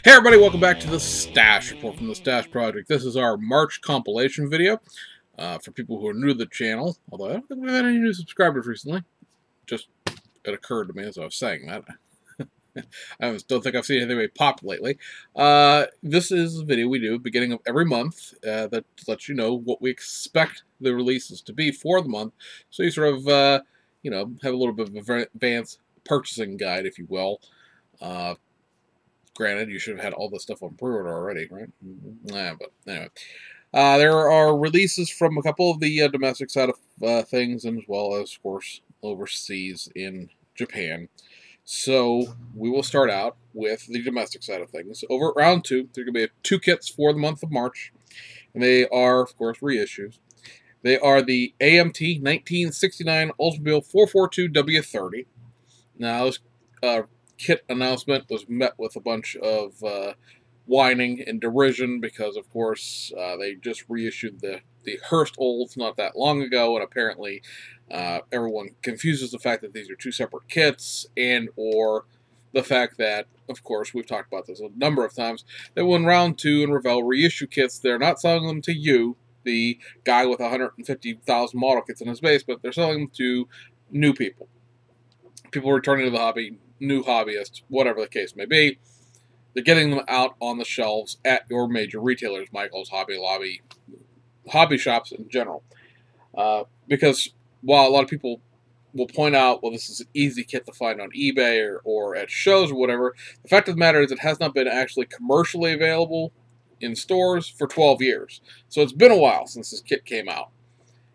Hey everybody, welcome back to the Stash Report from the Stash Project. This is our March compilation video for people who are new to the channel, although I don't think we've had any new subscribers recently. Just, it occurred to me as I was saying that. I don't think I've seen anything pop lately. This is a video we do at the beginning of every month that lets you know what we expect the releases to be for the month, so you sort of, have a little bit of an advanced purchasing guide, if you will. Granted, you should have had all this stuff on pre-order already, right? But anyway. There are releases from a couple of the domestic side of things, and as well as, of course, overseas in Japan. So we will start out with the domestic side of things. Over at Round 2, there are going to be 2 kits for the month of March, and they are, of course, reissues. They are the AMT 1969 Oldsmobile 442W30. Now, this kit announcement was met with a bunch of whining and derision because, of course, they just reissued the Hurst Olds not that long ago, and apparently everyone confuses the fact that these are 2 separate kits, and or the fact that, of course, we've talked about this a number of times, that when Round 2 and Revell reissue kits, they're not selling them to you, the guy with 150,000 model kits in his base, but they're selling them to new people. People returning to the hobby, new hobbyists, whatever the case may be. They're getting them out on the shelves at your major retailers, Michaels, Hobby Lobby, hobby shops in general. Because while a lot of people will point out, well, this is an easy kit to find on eBay or at shows or whatever, the fact of the matter is it has not been actually commercially available in stores for 12 years. So it's been a while since this kit came out.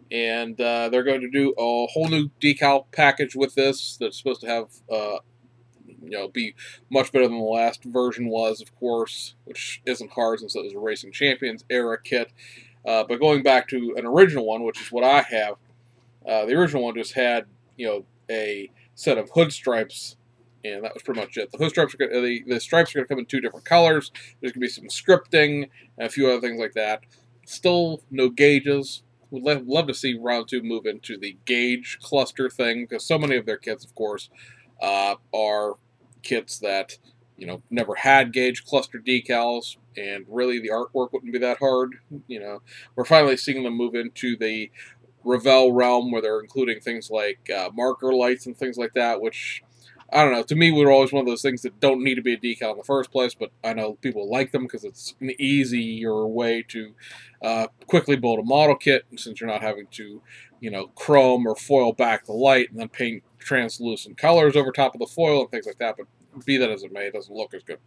And they're going to do a whole new decal package with this that's supposed to have, be much better than the last version was, of course, which isn't hard since it was a Racing Champions era kit. But going back to an original one, which is what I have, the original one just had, a set of hood stripes, and that was pretty much it. The hood stripes, the stripes are going to come in 2 different colors. There's going to be some scripting and a few other things like that. Still no gauges. Would love to see Round 2 move into the gauge cluster thing, because so many of their kits, of course, are kits that, never had gauge cluster decals, and really the artwork wouldn't be that hard. We're finally seeing them move into the Revell realm, where they're including things like marker lights and things like that, which, I don't know, to me, were always one of those things that don't need to be a decal in the first place, but I know people like them because it's an easier way to quickly build a model kit, since you're not having to, chrome or foil back the light and then paint translucent colors over top of the foil and things like that, but be that as it may, it doesn't look as good.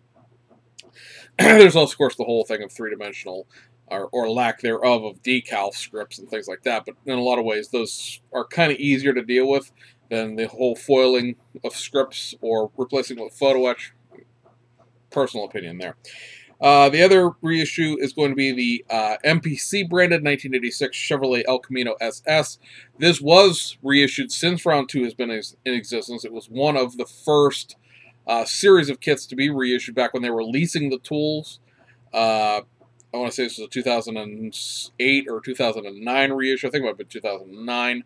There's also, of course, the whole thing of 3-dimensional, or lack thereof, of decal scripts and things like that, but in a lot of ways, those are kind of easier to deal with than the whole foiling of scripts or replacing with photo etch. Personal opinion there. The other reissue is going to be the MPC branded 1986 Chevrolet El Camino SS. This was reissued since Round 2 has been in existence. It was one of the first series of kits to be reissued back when they were leasing the tools. I want to say this was a 2008 or 2009 reissue. I think it might have been 2009.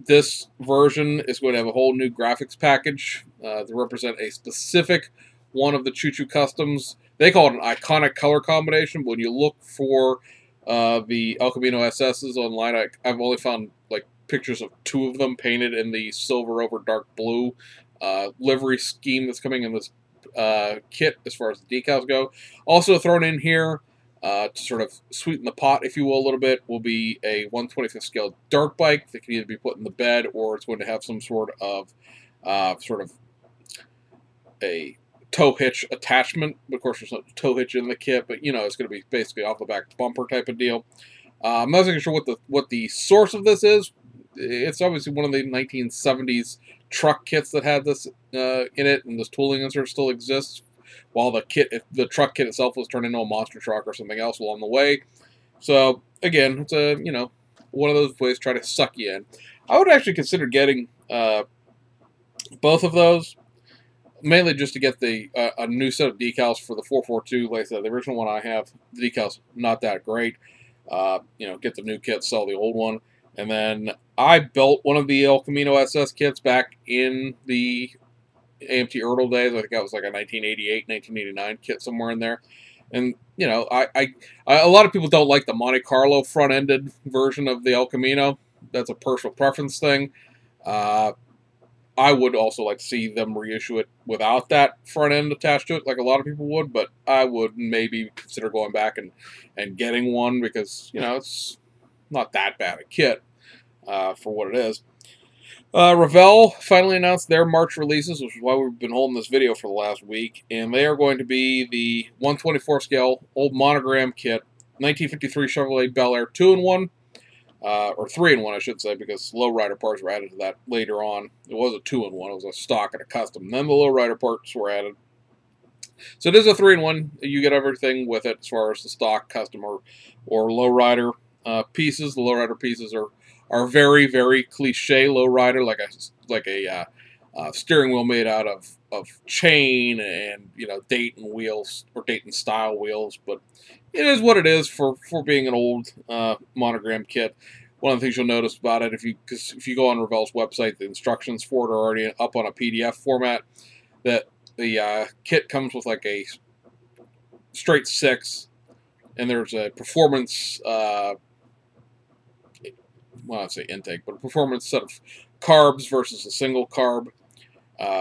This version is going to have a whole new graphics package to represent a specific one of the Choo Choo Customs. They call it an iconic color combination, but when you look for the El Camino SSs online, I've only found pictures of 2 of them painted in the silver over dark blue livery scheme that's coming in this kit as far as the decals go. Also thrown in here, to sort of sweeten the pot, if you will, a little bit, will be a 1/25th scale dirt bike that can either be put in the bed, or it's going to have some sort of a tow hitch attachment. Of course, there's no tow hitch in the kit, but it's going to be basically off the back bumper type of deal. I'm not even sure what the source of this is. It's obviously one of the 1970s truck kits that had this in it, and this tooling insert still exists, while the truck kit itself was turned into a monster truck or something else along the way. So again, it's a one of those ways to try to suck you in. I would actually consider getting both of those, mainly just to get a new set of decals for the 442. Like I said, the original one I have, the decals not that great. Get the new kit, sell the old one. And then I built one of the El Camino SS kits back in the AMT Ertl days. I think that was like a 1988, 1989 kit somewhere in there. And you know, a lot of people don't like the Monte Carlo front-ended version of the El Camino. That's a personal preference thing. I would also like to see them reissue it without that front end attached to it, like a lot of people would. But I would maybe consider going back and getting one because you know it's not that bad a kit for what it is. Revell finally announced their March releases, which is why we've been holding this video for the last week. And they are going to be the 124 scale old monogram kit, 1953 Chevrolet Bel Air 2-in-1, or 3-in-1, I should say, because lowrider parts were added to that later on. It was a 2-in-1, it was a stock and a custom. And then the lowrider parts were added. So it is a 3-in-1. You get everything with it as far as the stock, custom, or lowrider pieces. The lowrider pieces are very, very cliche lowrider, like a steering wheel made out of chain and you know Dayton wheels or Dayton style wheels, but it is what it is for being an old monogram kit. One of the things you'll notice about it, if you go on Revell's website, the instructions for it are already up on a PDF format. That the kit comes with like a straight 6, and there's a performance. Well, I'd say intake, but a performance set of carbs versus a single carb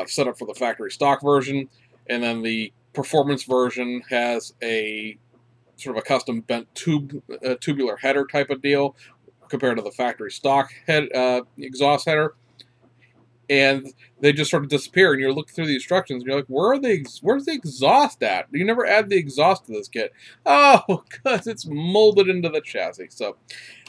setup for the factory stock version. And then the performance version has a sort of a custom bent tubular header type of deal compared to the factory stock exhaust header. And they just sort of disappear, and you're looking through the instructions, and you're like, where's the exhaust at? You never add the exhaust to this kit. Oh, because it's molded into the chassis. So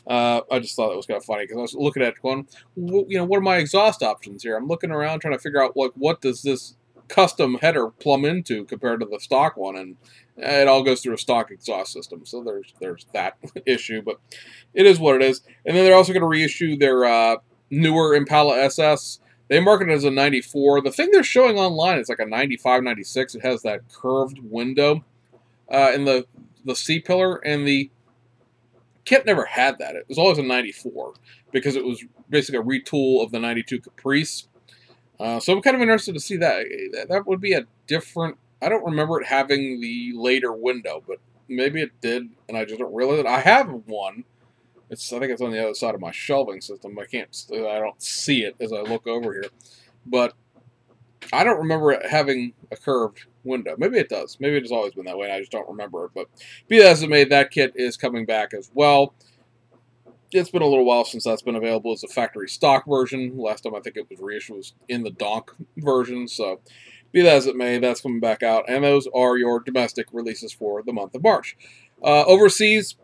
I just thought that was kind of funny, because I was looking at it going, you know, what are my exhaust options here? I'm looking around trying to figure out, like, what does this custom header plumb into compared to the stock one, and it all goes through a stock exhaust system. So there's that issue, but it is what it is. And then they're also going to reissue their newer Impala SS. They market it as a 94. The thing they're showing online is like a 95, 96. It has that curved window in the C-pillar, and the kit never had that. It was always a 94 because it was basically a retool of the 92 Caprice. So I'm kind of interested to see that. That would be a different... I don't remember it having the later window, but maybe it did, and I just don't realize it. I have one. I think it's on the other side of my shelving system. I don't see it as I look over here. But I don't remember it having a curved window. Maybe it does. Maybe it's always been that way, and I just don't remember it. But be that as it may, that kit is coming back as well. It's been a little while since that's been available as a factory stock version. Last time I think it was reissued was in the donk version. So be that as it may, that's coming back out. And those are your domestic releases for the month of March. Overseas,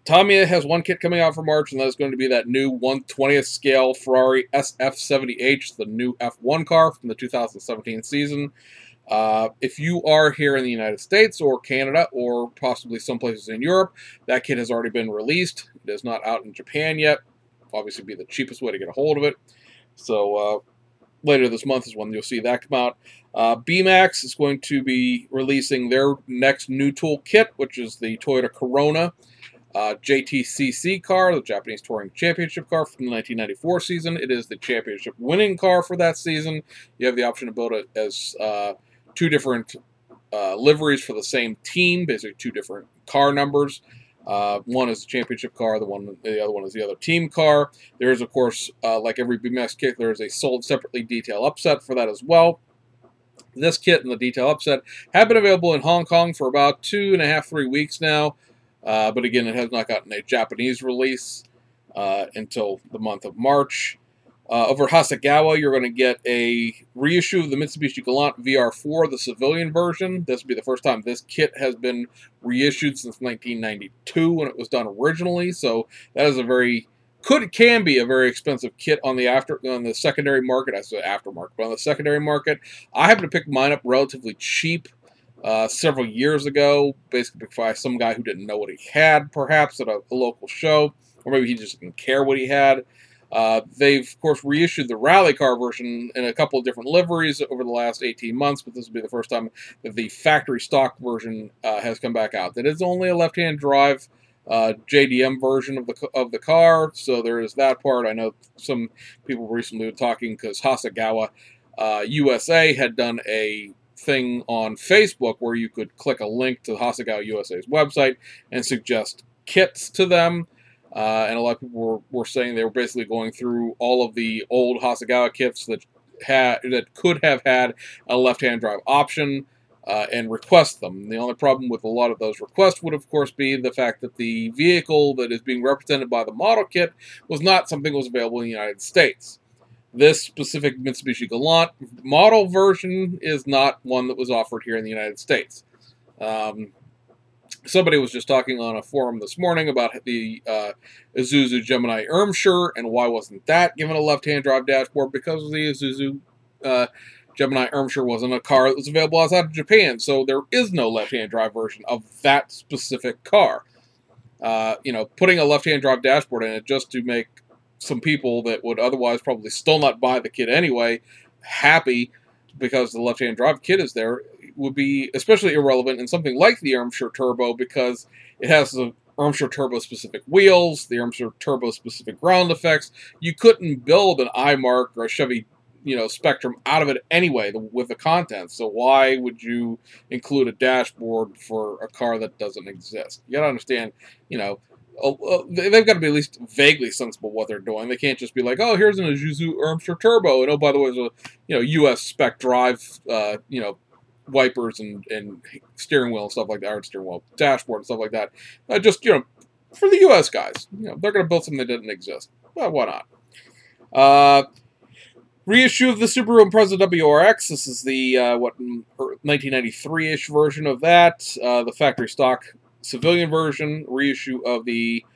Tamiya has one kit coming out for March, and that is going to be that new 1/20th scale Ferrari SF70H, the new F1 car from the 2017 season. If you are here in the United States or Canada or possibly some places in Europe, that kit has already been released. It is not out in Japan yet. Obviously, be the cheapest way to get a hold of it. So later this month is when you'll see that come out. B-Max is going to be releasing their next new tool kit, which is the Toyota Corona JTCC car, the Japanese Touring Championship car from the 1994 season. It is the championship winning car for that season. You have the option to build it as two different liveries for the same team, basically two different car numbers. One is the championship car, the other one is the other team car. There is, of course, like every BMX kit, there is a sold separately detail upset for that as well. This kit and the detail upset have been available in Hong Kong for about 2.5, 3 weeks now. But again, it has not gotten a Japanese release until the month of March. Over Hasegawa, you're going to get a reissue of the Mitsubishi Galant VR4, the civilian version. This will be the first time this kit has been reissued since 1992 when it was done originally. So that is can be a very expensive kit on the secondary market. I say aftermarket, but on the secondary market, I happened to pick mine up relatively cheap several years ago, basically by some guy who didn't know what he had, perhaps at a local show, or maybe he just didn't care what he had. They've, of course, reissued the rally car version in a couple of different liveries over the last 18 months, but this will be the first time that the factory stock version has come back out. That is only a left-hand drive JDM version of the car, so there is that part. I know some people recently were talking because Hasegawa USA had done a thing on Facebook where you could click a link to Hasegawa USA's website and suggest kits to them. And a lot of people were saying they were basically going through all of the old Hasegawa kits that could have had a left-hand drive option and request them. The only problem with a lot of those requests would, of course, be the fact that the vehicle that is being represented by the model kit was not something that was available in the United States. This specific Mitsubishi Galant model version is not one that was offered here in the United States. Somebody was just talking on a forum this morning about the Isuzu Gemini Irmscher and why wasn't that given a left-hand drive dashboard, because the Isuzu Gemini Irmscher wasn't a car that was available outside of Japan, so there is no left-hand drive version of that specific car. Putting a left-hand drive dashboard in it just to make some people that would otherwise probably still not buy the kit anyway happy because the left-hand drive kit is there would be especially irrelevant in something like the Irmscher Turbo, because it has the Irmscher Turbo specific wheels, the Irmscher Turbo specific ground effects. You couldn't build an iMark or a Chevy Spectrum out of it anyway with the content. So why would you include a dashboard for a car that doesn't exist? You gotta understand, they've got to be at least vaguely sensible what they're doing. They can't just be like, oh, here's an Isuzu Irmscher Turbo, and oh, by the way, there's a US spec drive, wipers and steering wheel and stuff like that, or steering wheel, dashboard and stuff like that. For the US guys, they're going to build something that didn't exist. Well, why not? Reissue of the Subaru Impreza WRX. This is the 1993-ish version of that. The factory stock civilian version. Reissue of the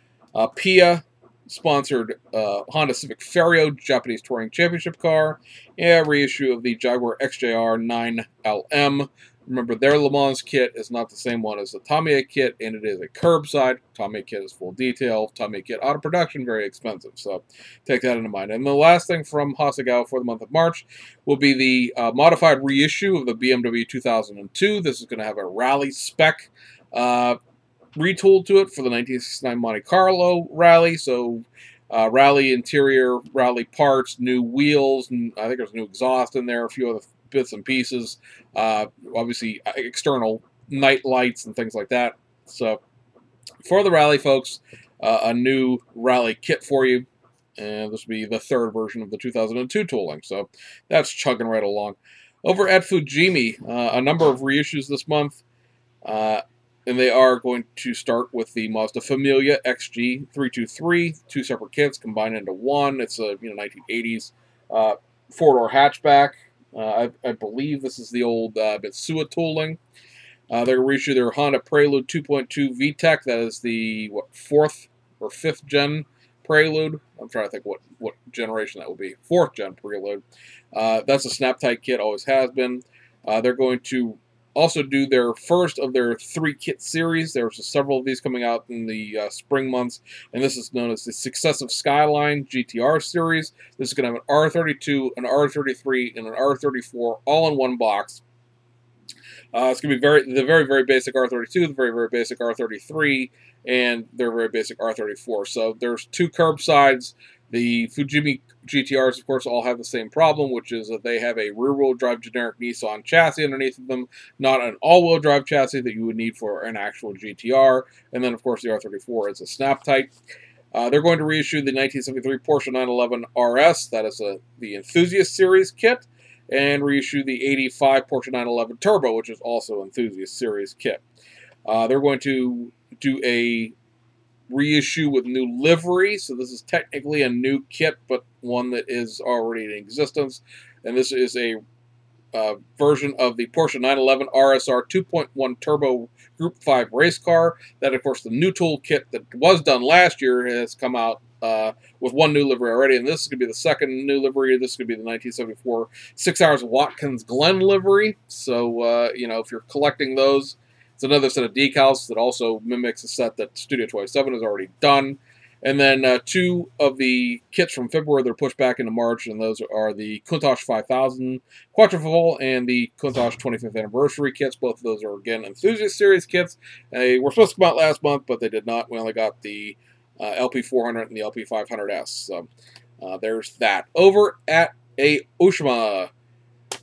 Pia sponsored Honda Civic Fario Japanese Touring Championship car. And reissue of the Jaguar XJR 9LM. Remember, their Le Mans kit is not the same one as the Tamiya kit, and it is a curbside. Tamiya kit is full detail. Tamiya kit out of production, very expensive. So take that into mind. And the last thing from Hasegawa for the month of March will be the modified reissue of the BMW 2002. This is going to have a rally spec retooled to it for the 1969 Monte Carlo rally. So rally interior, rally parts, new wheels, and I think there's new exhaust in there, a few other bits and pieces, obviously external night lights and things like that. So for the rally folks, a new rally kit for you, and this will be the third version of the 2002 tooling. So that's chugging right along. Over at Fujimi, a number of reissues this month, and they are going to start with the Mazda Familia XG323, two separate kits combined into one. It's a 1980s four-door hatchback. I believe this is the old Mitsuya tooling. They're going to reissue their Honda Prelude 2.2 VTEC. That is the, fourth or fifth gen Prelude. I'm trying to think what generation that will be. Fourth gen Prelude. That's a snap-tight kit, always has been. They're going to also do their first of their 3-kit series. There's several of these coming out in the spring months, and this is known as the Successive Skyline GTR series. This is going to have an R32, an R33, and an R34 all in one box. It's going to be the very, very basic R32, the very, very basic R33, and their very basic R34. So there's two curbsides. The Fujimi GTRs, of course, all have the same problem, which is that they have a rear-wheel drive generic Nissan chassis underneath of them, not an all-wheel drive chassis that you would need for an actual GTR. And then, of course, the R34 is a snap-tight. They're going to reissue the 1973 Porsche 911 RS, that is the Enthusiast Series kit, and reissue the 85 Porsche 911 Turbo, which is also Enthusiast Series kit. They're going to do a reissue with new livery, so this is technically a new kit, but one that is already in existence, and this is a version of the Porsche 911 RSR 2.1 Turbo Group 5 race car. That, of course, the new tool kit that was done last year has come out with one new livery already, and this is going to be the second new livery. This is going to be the 1974 6 Hours Watkins Glen livery, so, if you're collecting those, it's another set of decals that also mimics a set that Studio 27 has already done. And then two of the kits from February, they're pushed back into March, and those are the Countach 5000 Quattrofoil and the Countach 25th Anniversary kits. Both of those are, again, Enthusiast Series kits. They were supposed to come out last month, but they did not. We only got the LP400 and the LP500S. So there's that. Over at Aoshima,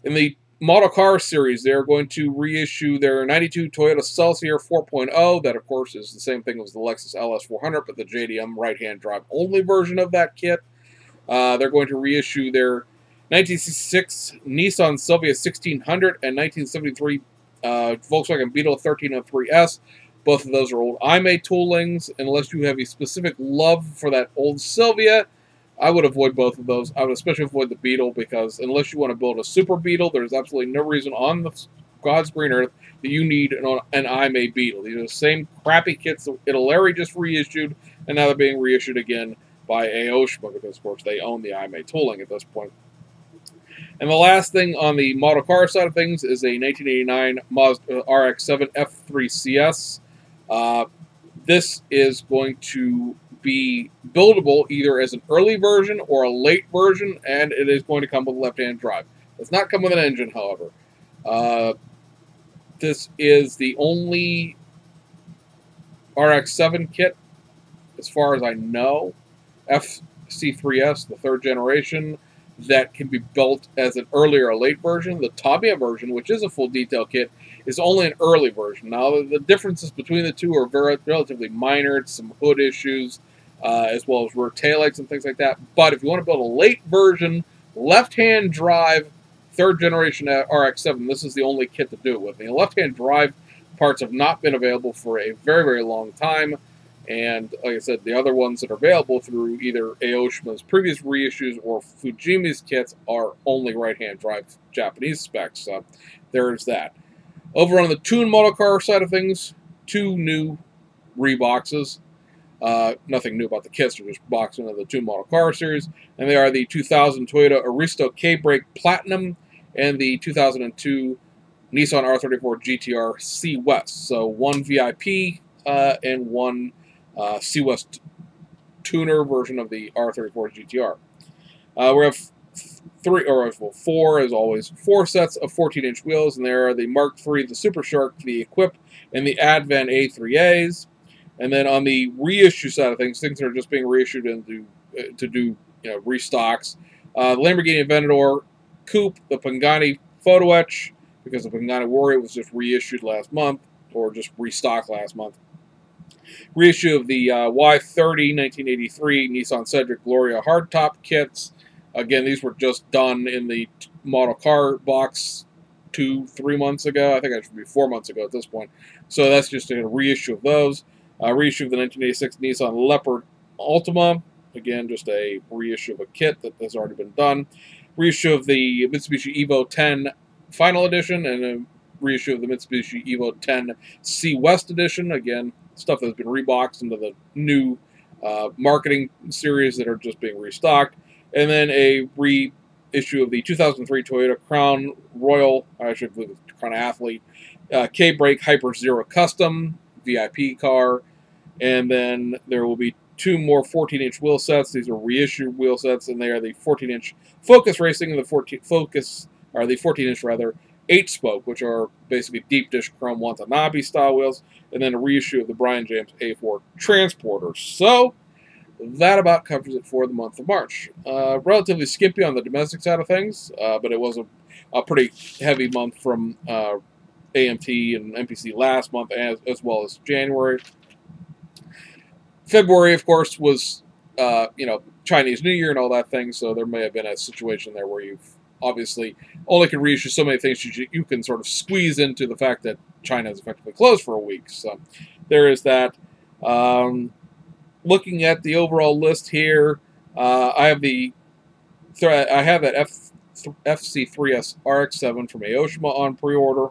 In the model car series, they're going to reissue their 92 Toyota Celsior 4.0. That, of course, is the same thing as the Lexus LS 400, but the JDM right-hand drive only version of that kit. They're going to reissue their 1966 Nissan Silvia 1600 and 1973 Volkswagen Beetle 1303S. Both of those are old IMEI toolings. Unless you have a specific love for that old Silvia, I would avoid both of those. I would especially avoid the Beetle, because unless you want to build a Super Beetle, there's absolutely no reason on the God's green earth that you need an IMEI Beetle. These are the same crappy kits that Italeri just reissued, and now they're being reissued again by Aoshima, because, of course, they own the IMEI tooling at this point. And the last thing on the model car side of things is a 1989 Mazda RX-7 F3CS. This is going to be buildable either as an early version or a late version, and it is going to come with a left-hand drive. It does not come with an engine, however. This is the only RX-7 kit, as far as I know, FC3S, the third generation, that can be built as an early or a late version. The Tamiya version, which is a full detail kit, is only an early version. Now, the differences between the two are relatively minor. It's some hood issues, as well as rear taillights and things like that. But if you want to build a late version, left-hand drive, third generation RX-7, this is the only kit to do it with. The left-hand drive parts have not been available for a very, very long time. And like I said, the other ones that are available through either Aoshima's previous reissues or Fujimi's kits are only right-hand drive Japanese specs. So there's that. Over on the tuned model car side of things, two new reboxes. Nothing new about the kits, they're just boxing of the tuned model car series. And they are the 2000 Toyota Aristo K-Brake Platinum and the 2002 Nissan R34 GTR C West. So one VIP and one C West tuner version of the R34 GTR. We have four, as always, 4 sets of 14-inch wheels, and there are the Mark III, the Super Shark, the Equip, and the Advan A3As. And then on the reissue side of things that are just being reissued to do restocks. The Lamborghini Aventador Coupe, the Pagani Photo Etch, because the Pagani Warrior was just reissued last month, or just restocked last month. Reissue of the Y30 1983 Nissan Cedric Gloria hardtop kits. Again, these were just done in the model car box 2-3 months ago. I think it should be 4 months ago at this point. So that's just a reissue of those. Reissue of the 1986 Nissan Leopard Ultima. Again, just a reissue of a kit that has already been done. Reissue of the Mitsubishi Evo 10 Final Edition, and a reissue of the Mitsubishi Evo 10 C West Edition. Again, stuff that's been reboxed into the new marketing series that are just being restocked. And then a reissue of the 2003 Toyota Crown Royal, I should believe it's Crown Athlete, K-Brake Hyper Zero Custom VIP car. And then there will be 2 more 14-inch wheel sets. These are reissued wheel sets, and they are the 14-inch Focus Racing and the 14-inch rather 8-spoke, which are basically deep dish chrome Watanabe style wheels, and then a reissue of the Brian James A4 Transporter. So that about covers it for the month of March. Relatively skimpy on the domestic side of things, but it was a pretty heavy month from AMT and MPC last month, as well as January. February, of course, was Chinese New Year and all that thing, so there may have been a situation there where you've obviously only can reissue so many things you can sort of squeeze into the fact that China is effectively closed for a week. So there is that. Looking at the overall list here, I have that FC3S RX-7 from Aoshima on pre-order,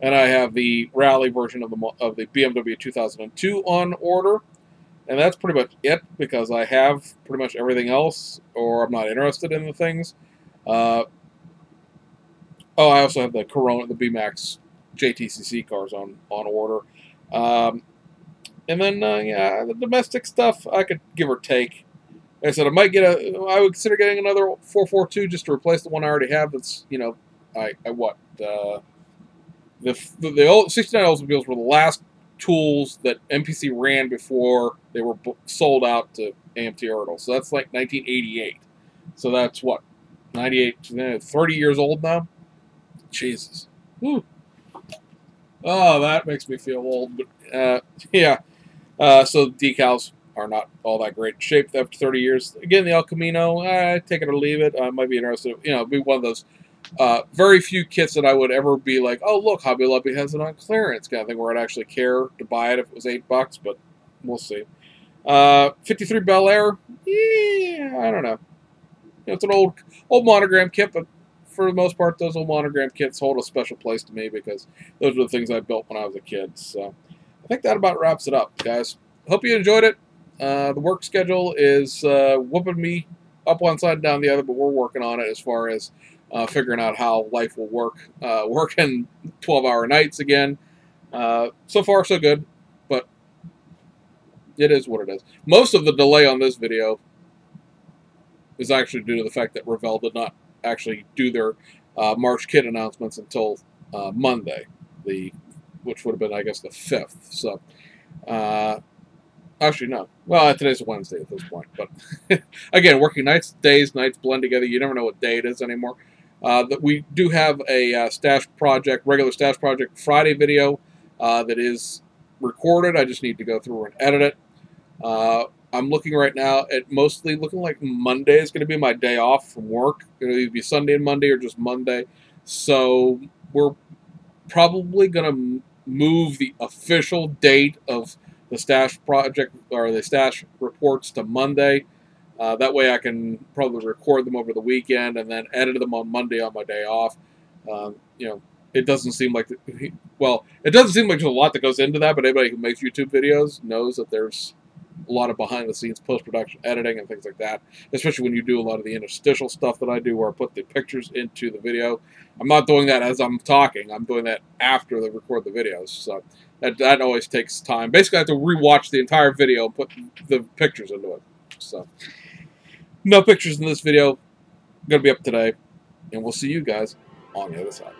and I have the Rally version of the BMW 2002 on order. And that's pretty much it, because I have pretty much everything else, or I'm not interested in the things. I also have the Corona, the B-Max JTCC cars on order. And then, the domestic stuff, I could give or take. Like I said, I would consider getting another 442 just to replace the one I already have. That's, the old 69 Oldsmobiles were the last tools that MPC ran before they were sold out to AMT Ertl. So that's like 1988. So that's what, 98, 30 years old now. Jesus. Whew. Oh, that makes me feel old. But yeah. So the decals are not all that great shape after 30 years. Again, the El Camino, take it or leave it. I might be interested. You know, be one of those very few kits that I would ever be like, oh, look, Hobby Lobby has it on clearance kind of thing, where I'd actually care to buy it if it was $8, but we'll see. 53 Bel Air, yeah, I don't know. You know, it's an old monogram kit, but for the most part, those old monogram kits hold a special place to me because those were the things I built when I was a kid. So I think that about wraps it up, guys. Hope you enjoyed it. The work schedule is whooping me up one side and down the other, but we're working on it as far as figuring out how life will work. Working 12-hour nights again. So far, so good, but it is what it is. Most of the delay on this video is actually due to the fact that Revell did not actually do their March kit announcements until Monday, which would have been, I guess, the 5th. So, actually, no. Well, today's Wednesday at this point. But, again, working nights blend together. You never know what day it is anymore. That we do have a regular Stash Project Friday video that is recorded. I just need to go through and edit it. I'm looking right now at mostly looking like Monday is going to be my day off from work. It'll either be Sunday and Monday or just Monday. So we're probably going to move the official date of the Stash Project or the Stash reports to Monday. That way I can probably record them over the weekend and then edit them on Monday on my day off. You know, it doesn't seem like, it doesn't seem like there's a lot that goes into that, but anybody who makes YouTube videos knows that there's a lot of behind-the-scenes post-production editing and things like that, especially when you do a lot of the interstitial stuff that I do where I put the pictures into the video. I'm not doing that as I'm talking. I'm doing that after they record the videos, so that always takes time. Basically, I have to rewatch the entire video and put the pictures into it. So, no pictures in this video. Going to be up today, and we'll see you guys on the other side.